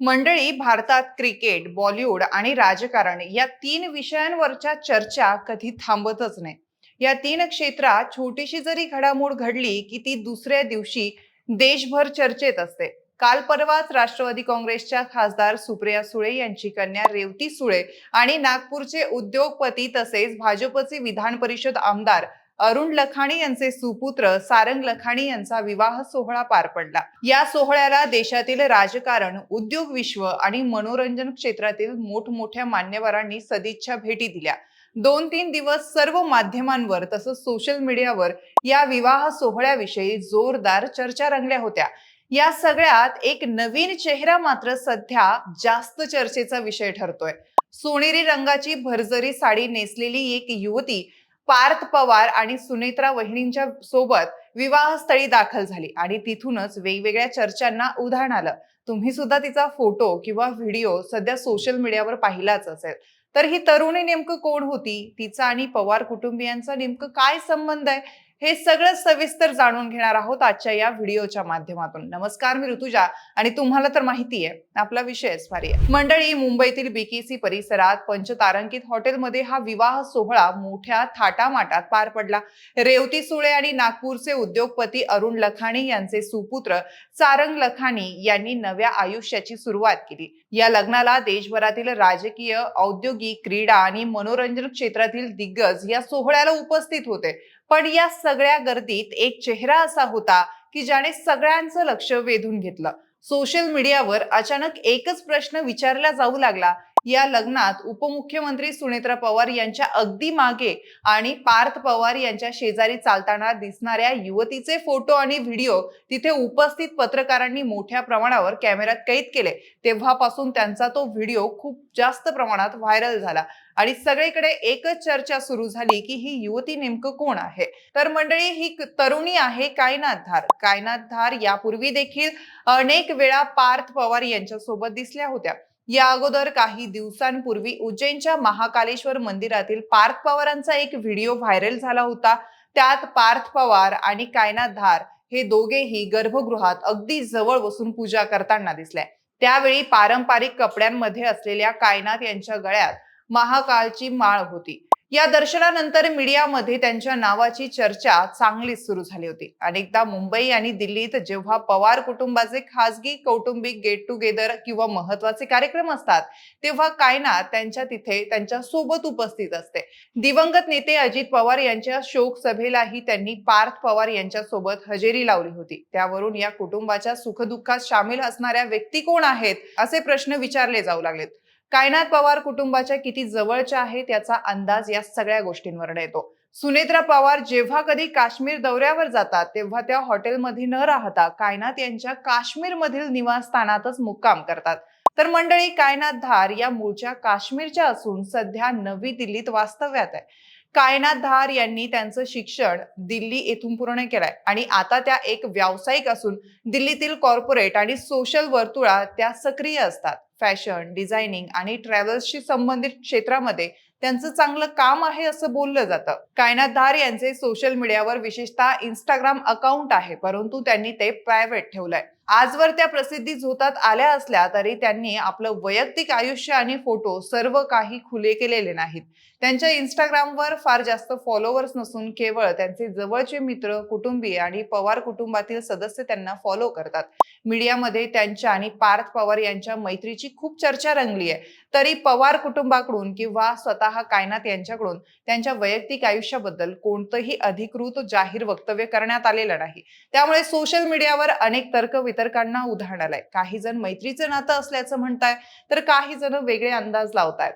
मंडळी, भारतात क्रिकेट, बॉलिवूड आणि राजकारण या तीन विषयांवरच्या चर्चा कधी थांबतच नाही. या तीन क्षेत्रात छोटीशी जरी घडामोड घडली की ती दुसऱ्या दिवशी देशभर चर्चेत असते. काल परवाच राष्ट्रवादी काँग्रेसच्या खासदार सुप्रिया सुळे यांची कन्या रेवती सुळे आणि नागपूरचे उद्योगपती तसेच भाजपचे विधान परिषद आमदार अरुण लखानी यांचे सुपुत्र सारंग लखानी यांचा विवाह सोहळा पार पडला. या सोहळ्याला देशातील राजकारण, उद्योग विश्व आणि मनोरंजन क्षेत्रातील मोठमोठ्या मान्यवरांनी सदिच्छा भेटी दिल्या. 2-3 दिवस सर्व माध्यमांवर तसंच सोशल मीडियावर या विवाह सोहळ्याविषयी जोरदार चर्चा रंगल्या होत्या. या सगळ्यात एक नवीन चेहरा मात्र सध्या जास्त चर्चेचा विषय ठरतोय. सोनेरी रंगाची भरजरी साडी नेसलेली एक युवती पार्थ पवार आणि सुनेत्रा वहिनींच्या सोबत विवाहस्थळी दाखल झाली आणि तिथूनच वेगवेगळ्या चर्चांना उधाण आलं. तुम्ही सुद्धा तिचा फोटो किंवा व्हिडिओ सध्या सोशल मीडियावर पाहिलाच असेल. तर ही तरुणी नेमकं कोण होती, तिचा आणि पवार कुटुंबियांचा नेमकं काय संबंध आहे, हे सगळं सविस्तर जाणून घेणार आहोत आजच्या या व्हिडिओच्या माध्यमातून. नमस्कार, मी ऋतुजा आणि तुम्हाला तर माहिती आहे आपला विषय स्वारी आहे. मंडळी, मुंबईतील बीकेसी परिसरात पंचतारांकित हॉटेलमध्ये हा विवाह सोहळा मोठ्या थाटामाटात पार पडला. रेवती सुळे आणि नागपूरचे उद्योगपती अरुण लखानी यांचे सुपुत्र सारंग लखानी यांनी नव्या आयुष्याची सुरुवात केली. या लग्नाला देशभरातील राजकीय, औद्योगिक, क्रीडा आणि मनोरंजन क्षेत्रातील दिग्गज या सोहळ्याला उपस्थित होते. पण या सगळ्या गर्दीत एक चेहरा असा होता की ज्याने सगळ्यांचं लक्ष वेधून घेतलं. सोशल मीडियावर अचानक एकच प्रश्न विचारला जाऊ लागला, या लग्नात उपमुख्यमंत्री सुनेत्रा पवार यांच्या अगदी मागे आणि पार्थ पवार यांच्या शेजारी चालताना दिसणाऱ्या युवतीचे फोटो आणि व्हिडिओ तिथे उपस्थित पत्रकारांनी मोठ्या प्रमाणावर कॅमेऱ्यात कैद केले. तेव्हापासून त्यांचा तो व्हिडिओ खूप जास्त प्रमाणात व्हायरल झाला आणि सगळीकडे एकच चर्चा सुरू झाली की ही युवती नेमकं कोण आहे. तर मंडळी, ही तरुणी आहे कायनाथ धार. कायनाथ धार यापूर्वी देखील अनेक वेळा पार्थ पवार यांच्या सोबत दिसल्या होत्या. या अगोदर काही दिवसांपूर्वी उज्जैनच्या महाकालेश्वर मंदिरातील पार्थ पवारांचा एक व्हिडिओ व्हायरल झाला होता. त्यात पार्थ पवार आणि कायनाथ धार हे दोघेही गर्भगृहात अगदी जवळ बसून पूजा करताना दिसले. त्यावेळी पारंपरिक कपड्यांमध्ये असलेल्या कायनाथ यांच्या गळ्यात महाकालची माळ होती. या दर्शनानंतर मीडियामध्ये त्यांच्या नावाची चर्चा चांगलीच सुरू झाली होती. अनेकदा मुंबई आणि दिल्लीत जेव्हा पवार कुटुंबाचे खासगी कौटुंबिक गेट टुगेदर किंवा महत्वाचे कार्यक्रम असतात, तेव्हा कायनाथ त्यांच्या सोबत उपस्थित असते. दिवंगत नेते अजित पवार यांच्या शोक सभेलाही त्यांनी पार्थ पवार यांच्या सोबत हजेरी लावली होती. त्यावरून या कुटुंबाच्या सुखदुःखात सामील असणाऱ्या व्यक्ती कोण आहेत, असे प्रश्न विचारले जाऊ लागलेत. कायनाथ पवार कुटुंबाच्या किती जवळच्या आहेत याचा अंदाज या सगळ्या गोष्टींवरून येतो. सुनेत्रा पवार जेव्हा कधी काश्मीर दौऱ्यावर जातात तेव्हा त्या हॉटेलमध्ये न राहता कायनाथ यांच्या काश्मीर मधील निवासस्थानातच मुक्काम करतात. तर मंडळी, कायनाथ धार या मूळच्या काश्मीरच्या असून सध्या नवी दिल्लीत वास्तव्यात आहे. कायनाथ धार यांनी त्यांचं शिक्षण दिल्ली येथून पूर्ण केलंय आणि आता त्या एक व्यावसायिक असून दिल्लीतील कॉर्पोरेट आणि सोशल वर्तुळात त्या सक्रिय असतात. फॅशन, डिझायनिंग आणि ट्रॅव्हल्सशी संबंधित क्षेत्रामध्ये त्यांचं चांगलं काम आहे असं बोललं जातं. कायनाथ धार यांचे सोशल मीडियावर विशेषतः इंस्टाग्राम अकाउंट आहे, परंतु त्यांनी ते प्रायव्हेट ठेवलंय. आजवर त्या प्रसिद्धी झोतात आल्या असल्या तरी त्यांनी आपलं वैयक्तिक आयुष्य आणि फोटो सर्व काही खुले केलेले नाहीत. त्यांच्या इंस्टाग्रामवर फार जास्त फॉलोअर्स नसून केवळ त्यांचे जवळचे मित्र, कुटुंबीय आणि पवार कुटुंबातील सदस्य त्यांना फॉलो करतात. मीडियामध्ये त्यांच्या आणि पार्थ पवार यांच्या मैत्रीची खूप चर्चा रंगली आहे. तरी पवार कुटुंबाकडून किंवा स्वतः कायनाथ यांच्याकडून त्यांच्या वैयक्तिक आयुष्याबद्दल कोणतंही अधिकृत जाहीर वक्तव्य करण्यात आलेलं नाही. त्यामुळे सोशल मीडियावर अनेक तर्कवितर्कांना उधाण आलंय. काही जण मैत्रीचं नातं असल्याचं म्हणताय, तर काही जण वेगळे अंदाज लावतायत.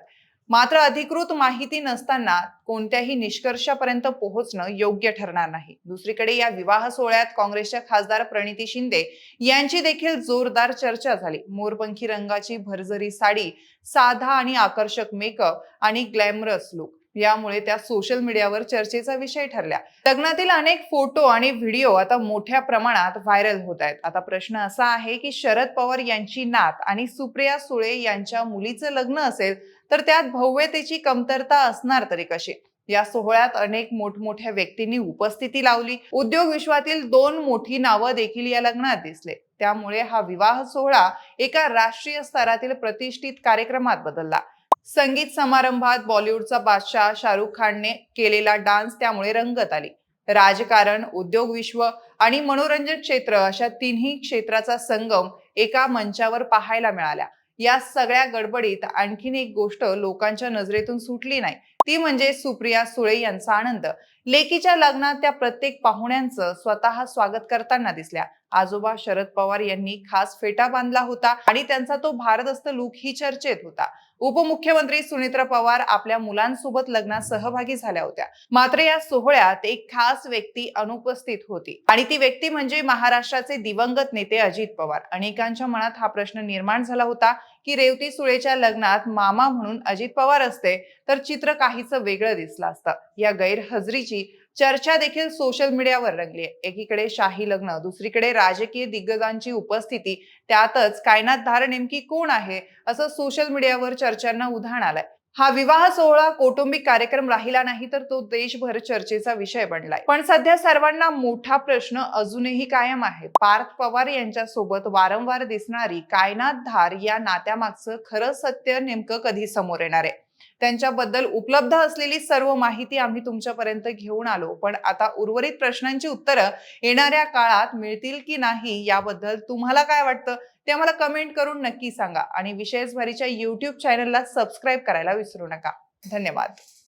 मात्र अधिकृत माहिती नसताना कोणत्याही निष्कर्षापर्यंत पोहोचणं योग्य ठरणार नाही. दुसरीकडे या विवाह सोहळ्यात काँग्रेसच्या खासदार प्रणिती शिंदे यांची देखील जोरदार चर्चा झाली. मोरपंखी रंगाची भरजरी साडी, साधा आणि आकर्षक मेकअप आणि ग्लॅमरस लुक यामुळे त्या सोशल मीडियावर चर्चेचा विषय ठरल्या. लग्नातील अनेक फोटो आणि व्हिडिओ आता मोठ्या प्रमाणात व्हायरल होत आहेत. आता प्रश्न असा आहे की शरद पवार यांची नात आणि सुप्रिया सुळे यांच्या मुलीचं लग्न असेल तर त्यात भव्यतेची कमतरता असणार तरी कशी. या सोहळ्यात अनेक मोठमोठ्या व्यक्तींनी उपस्थिती लावली. उद्योग विश्वातील 2 मोठी नावं देखील या लग्नात दिसले. त्यामुळे हा विवाह सोहळा एका राष्ट्रीय स्तरातील प्रतिष्ठित कार्यक्रमात बदलला. संगीत समारंभात बॉलिवूडचा बादशाह शाहरुख खानने केलेला डान्स त्यामुळे रंगत आली. राजकारण, उद्योग विश्व आणि मनोरंजन क्षेत्र अशा तिन्ही क्षेत्राचा संगम एका मंचावर पाहायला मिळाला. या सगळ्या गडबडीत आणखीन एक गोष्ट लोकांच्या नजरेतून सुटली नाही, ती म्हणजे सुप्रिया सुळे यांचा आनंद. लेकीच्या लग्नात त्या प्रत्येक पाहुण्यांचं स्वतः स्वागत करताना दिसल्या. आजोबा शरद पवार यांनी खास फेटा बांधला होता आणि त्यांचा तो भारदस्त लुक ही चर्चेत होता. उपमुख्यमंत्री सुनेत्रा पवार आपल्या मुलांसोबत लग्नात सहभागी झाल्या होत्या. मात्र या सोहळ्यात एक खास व्यक्ती अनुपस्थित होती आणि ती व्यक्ती म्हणजे महाराष्ट्राचे दिवंगत नेते अजित पवार. अनेकांच्या मनात हा प्रश्न निर्माण झाला होता की रेवती सुळेच्या लग्नात मामा म्हणून अजित पवार असते तर चित्र काहीच वेगळं दिसलं असतं. या गैरहजेरीची चर्चा देखील सोशल मीडियावर रंगली. एकीकडे शाही लग्न, दुसरीकडे राजकीय दिग्गजांची उपस्थिती, त्यातच कायनातधार नेमकी कोण आहे असं सोशल मीडियावर चर्चांना उधाण आलंय. हा विवाह सोहळा कौटुंबिक कार्यक्रम राहिला नाही तर तो देशभर चर्चेचा विषय बनलाय. पण सध्या सर्वांना मोठा प्रश्न अजूनही कायम आहे. पार्थ पवार यांच्या सोबत वारंवार दिसणारी कायनातधार या नात्यामागचं खरं सत्य नेमकं कधी समोर येणार आहे? त्यांच्याबद्दल उपलब्ध असलेली सर्व माहिती आम्ही तुमच्यापर्यंत घेऊन आलो, पण आता उर्वरित प्रश्नांची उत्तरं येणाऱ्या काळात मिळतील की नाही याबद्दल तुम्हाला काय वाटतं ते आम्हाला कमेंट करून नक्की सांगा आणि विशेष भरीच्या YouTube चॅनलला सबस्क्राईब करायला विसरू नका. धन्यवाद.